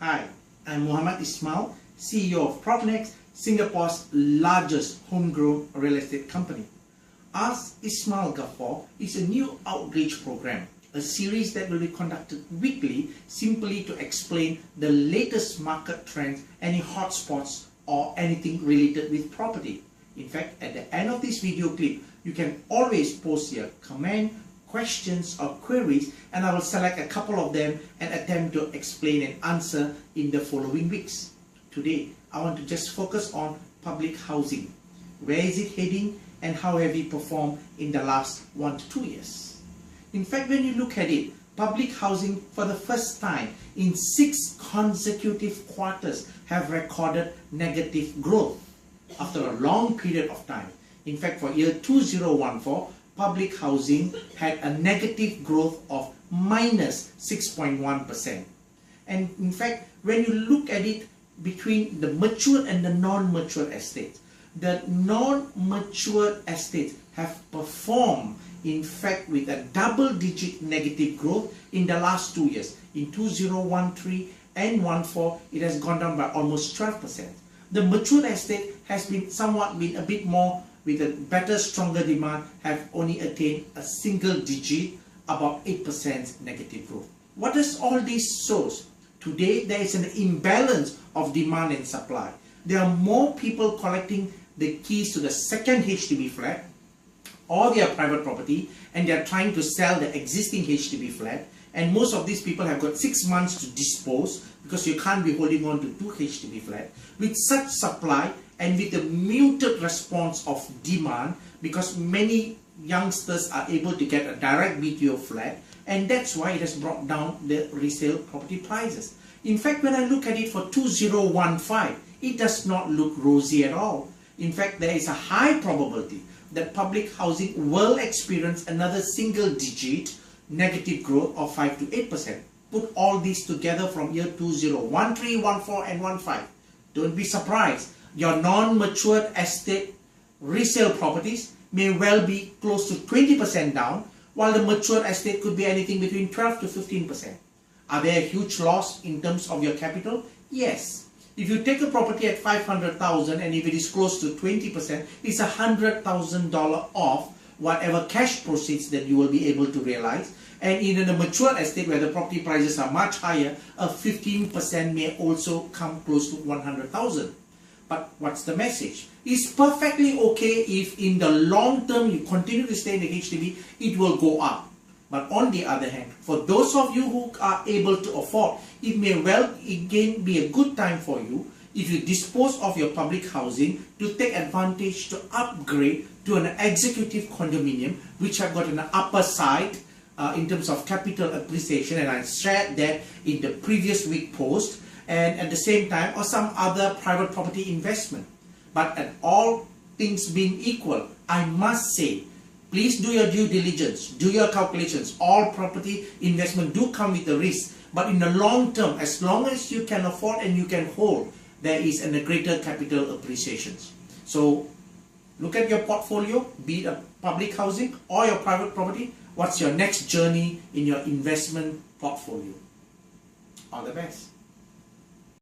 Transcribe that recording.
Hi, I'm Muhammad Ismail, CEO of PropNex, Singapore's largest homegrown real estate company. Ask Ismail Gafoor is a new outreach program, a series that will be conducted weekly simply to explain the latest market trends, any hotspots or anything related with property. In fact, at the end of this video clip, you can always post your comment, questions or queries, and I will select a couple of them and attempt to explain and answer in the following weeks. Today, I want to just focus on public housing. Where is it heading and how have we performed in the last 1 to 2 years? In fact, when you look at it, public housing for the first time in 6 consecutive quarters have recorded negative growth after a long period of time. In fact, for year 2014, public housing had a negative growth of minus 6.1%. And in fact, when you look at it between the mature and the non-mature estates, the non-mature estates have performed, in fact, with a double-digit negative growth in the last 2 years. In 2013 and 14, it has gone down by almost 12%. The mature estate has been a bit more with a better, stronger demand, have only attained a single digit, about 8% negative growth. What does all this shows? Today, there is an imbalance of demand and supply. There are more people collecting the keys to the second HDB flat or their private property, and they are trying to sell the existing HDB flat. And most of these people have got 6 months to dispose because you can't be holding on to 2 HDB flats. With such supply and with the muted response of demand, because many youngsters are able to get a direct BTO flat, and that's why it has brought down the resale property prices. In fact, when I look at it for 2015, it does not look rosy at all. In fact, there is a high probability that public housing will experience another single-digit negative growth of 5 to 8%. Put all these together from year 2013, 14 and 15. Don't be surprised. Your non-matured estate resale properties may well be close to 20% down, while the mature estate could be anything between 12 to 15%. Are there a huge loss in terms of your capital? Yes. If you take a property at 500,000 and if it is close to 20%, it's $100,000 off whatever cash proceeds that you will be able to realize. And in a mature estate where the property prices are much higher, a 15% may also come close to 100,000. But what's the message? It's perfectly okay if in the long term you continue to stay in the HDB, it will go up. But on the other hand, for those of you who are able to afford, it may well again be a good time for you if you dispose of your public housing to take advantage to upgrade to an executive condominium, which have got an upper side in terms of capital appreciation, and I shared that in the previous week post, and at the same time, or some other private property investment. But at all things being equal, I must say, please do your due diligence, do your calculations. All property investment do come with a risk, but in the long term, as long as you can afford and you can hold, there is a greater capital appreciation. So look at your portfolio, be it a public housing or your private property. What's your next journey in your investment portfolio? All the best.